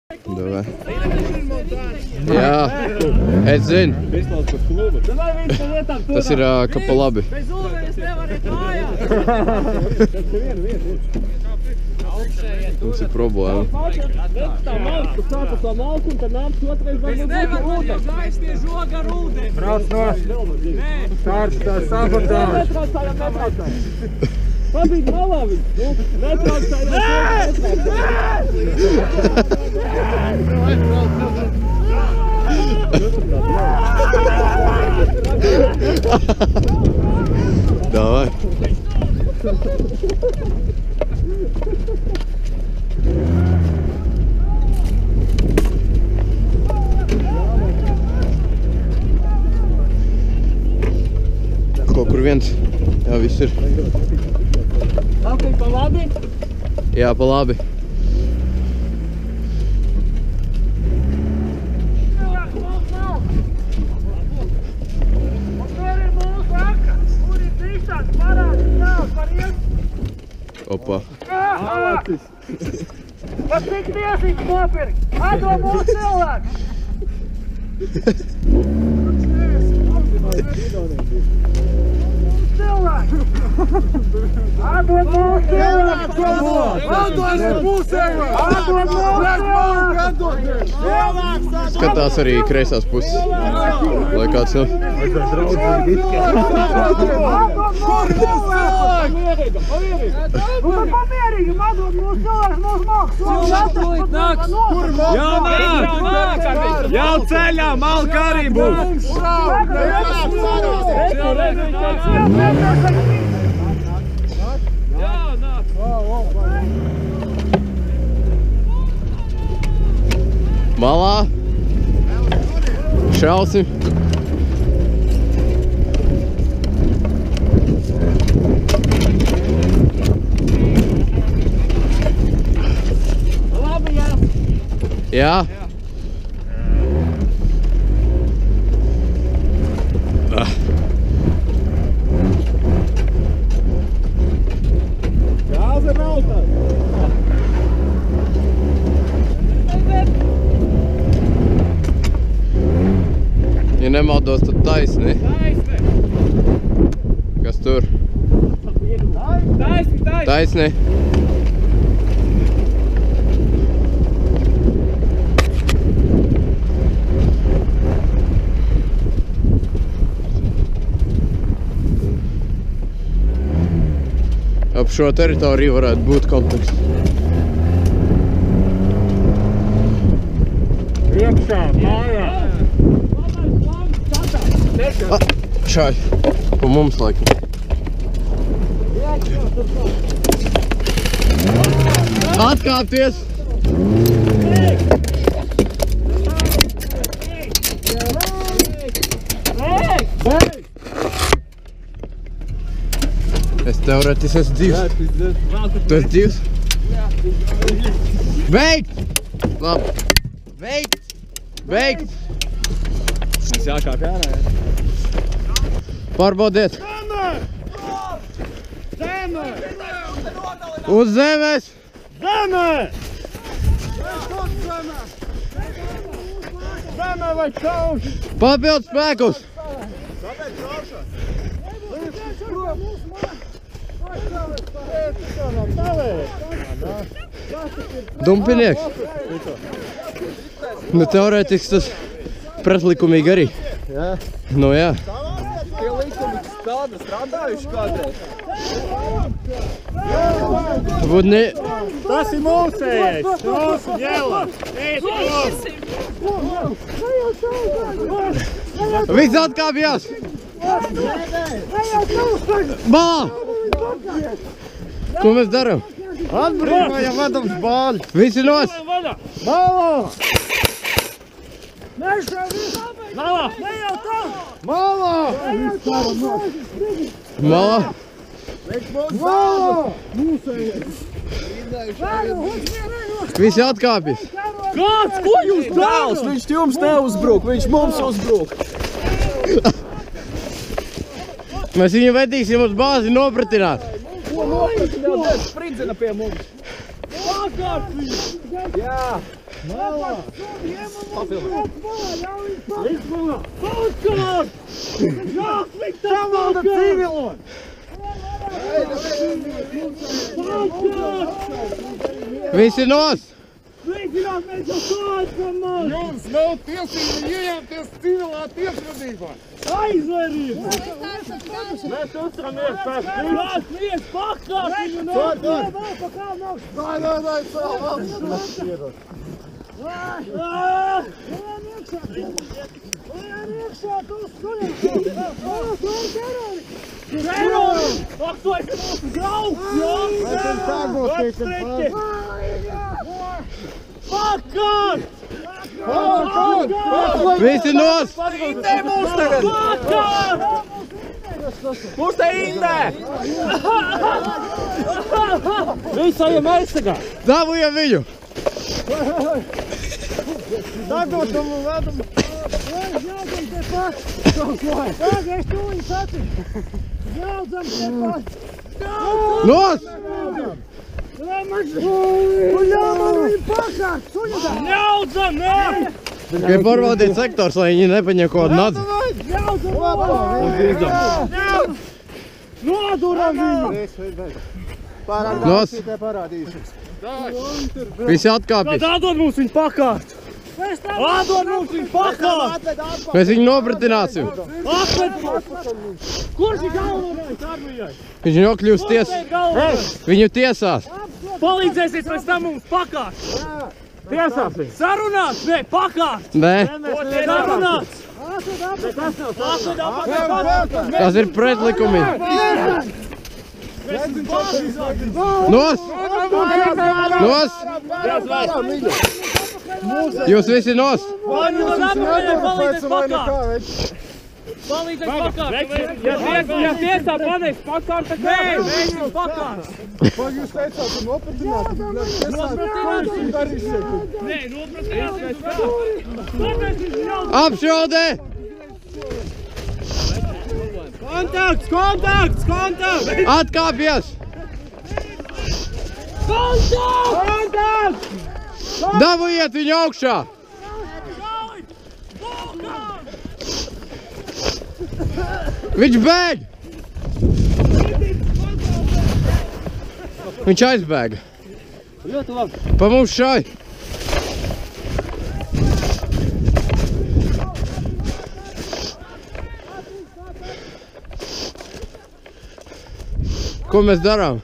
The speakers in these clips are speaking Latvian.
Davai. Jā, es zinu. Tas ir ka pa labi. Bez ūdeņas nevar iet mājās. Mums ir problēma. Tā malku, sākas tā malku un tad nāks otrais Es nevaru gājis pie žoga ar ūdeni. Brauc no! Kārts tā sabotāža! Netraucājam, netraucājam! Pabīd malā viņu! Netraucājam! Davai. Kaut kur viens. Jā, viss ir. Labi, pa labi? Jā, pa labi. Opa. Pat cik tiesīgs nopirkt! Atdod mūsu cilvēku! Atdod mūsu cilvēku! Skatās arī kreisās puses. Lai kāds nav. Pamierīgi, atdod mūsu cilvēku, mūsu mākslu! Jau nāk! Jau ceļā, malka arī būs! Malā. Šausim. Labi, jā! Jā. Gāze rautā! Ja nemaldos, tad taisni. Kas tur? Taisni. Ap šo teritoriju varētu būt konteksts. Priekšā, mājā! Šai, pa mums laikam. Atkāpties! Es teorētiski esmu dzīvs. Tu esi dzīvs? Beigt! Labi. Beigt! Beigt! Mums jākāp jārā, jā? Pārbaudiet! Zeme! Uz zemes! Zeme! Zeme vai čauši! Papildu spēkus! Dumpinieks! Nu, teorētiski tas pretlikumīgi arī. Jā. Nu, jā. Tie likumi tāda strādājuši kādreiz. Varbūt ne... Tas ir mūsējais! Mūsu ģela! Viss atkāpjās! Malā! Ko mēs darām? Atbrīvojam vadams bāļi! Visi nos! Malā! Malā! Malā! Malā! Malā! Visi atkāpjas! Kāds? Ko jūs dēls? Viņš jums neuzbruk, viņš mums uzbruk! Mēs viņu vedīsim uz bāzi nopratināt. Ko nopratināt? Spridzina pie mums! Pagārt viņu! Jā! Visi nos! Jums nav tiesība ieņemties civilā tiesvedībā. Aizvērība! Mēs uzturamies pēc Viens pakās viņu nav! Nav pa kā nav! Nē, savu valsts ierodas. Lēn iekšā, tu skuļam! Terori! Ak, tu esi mūsu draugs, jā! Pakās! Visi nos! Indē mūs tagad! Pakās! Mūs te indē! Visajam aizsagā! Dabujam viņu! Sagotam un vedam! Jādzam te pat! Tagad tūņi sati! Jādzam te pat! Nos! Uļāman viņu pakāt! Suņadā! Ļaudzam, nē! Tikai pārvaldīt sektors, lai viņi nepaņem kaut nadzi. Jādzam! Noduram viņu! Nos! Visi atkāpjas. Atdod mums viņu pakāt! Atdod mums viņu pakāt! Mēs viņu nopratināsim. Kurš ir galvenais armijai? Viņš nokļūst viņu tiesās. Palīdzēsiet pēc tam mums pakāt! Tiesāsim! Sarunāts, nē, pakāt! Nē, Sarunāts! tas ir pretlikumi. Nos! Nos! Jūs visi nos! Palīdzēs pakāt! Ja tiesā panēs pakāt, tad nē, mēs pakāt! Jūs teicāt, ka nopratināt, Nē, nopratināsim! Apšaudē! Kontakts! Atkāpjas! Kontakts! Dabujiet viņu augšā! Viņš bēg! Viņš aizbēga. Ļoti labi. Pa mums šai. Ko mēs darām?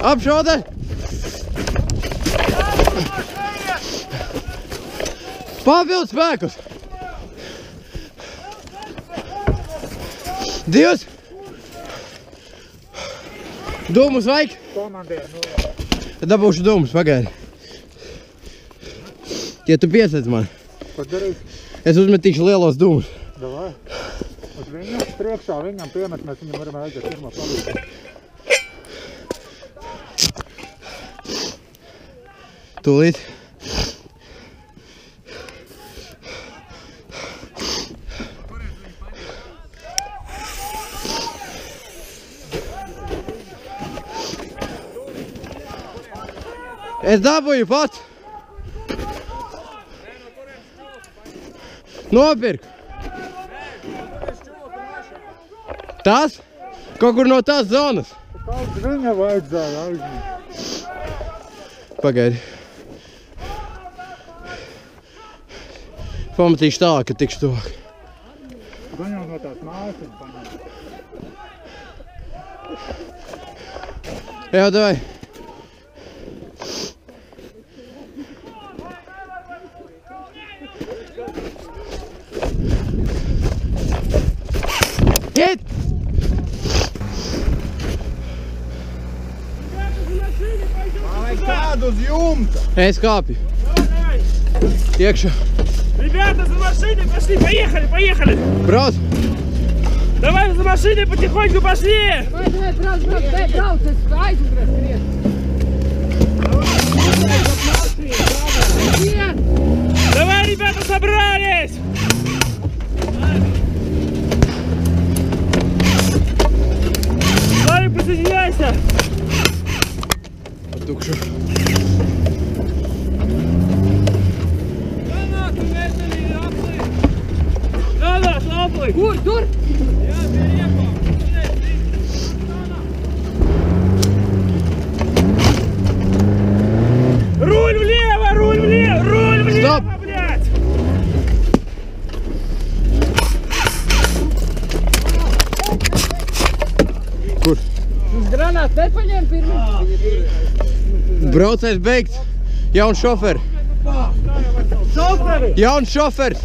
Apšaudē! Papildu spēkus! Divs! Dūmus vajag? Dabūšu dūmus, pagaidi. Ja tu piesēc mani. Es uzmetīšu lielos dūmus. Davai. Uz viņu priekšā viņam piemet, mēs viņam varam aiziet pirmā palīdzību. Tūlīt. Es dabūju pats. Nopirku. Tas? Kaut kur no tās zonas. Kaut viņa vajadzēja aizņemt. Pagaidi. Pamatīšu tālāk, kad tikšu tuvāk. Viņam no tās mājas viņa paņem. Jā, davai. Iet! Kādu uz jumta? Es kāpju. Iekšā. Ребята, за машиной пошли, поехали! Brauc! Давай за машиной потихоньку пошли! Давай, брат, дай, брат, айзендрес, привет. Нет! Давай, ребята, собрались! Славик, присоединяйся! Tukšu. Надо, слабый! Тур, тур! Руль влево, руль влево, руль влево, Стоп! блядь! Kur? Granāt nepaņem pirmi. Braucējs beigts. Jauns šofer. Šoferi! Jauns šofers.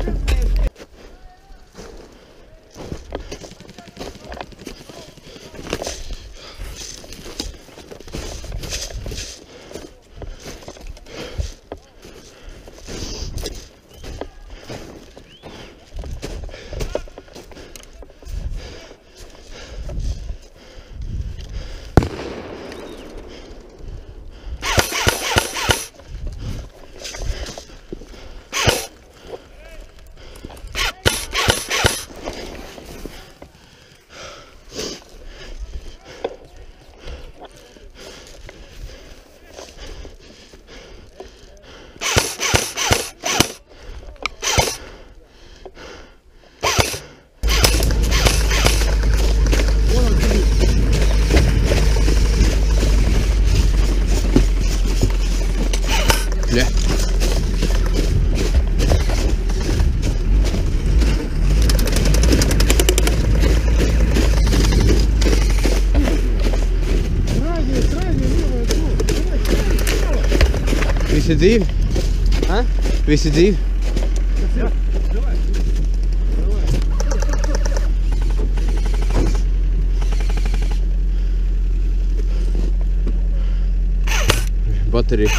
Bля. Visi dzīvi? Visi dzīvi? Baterija.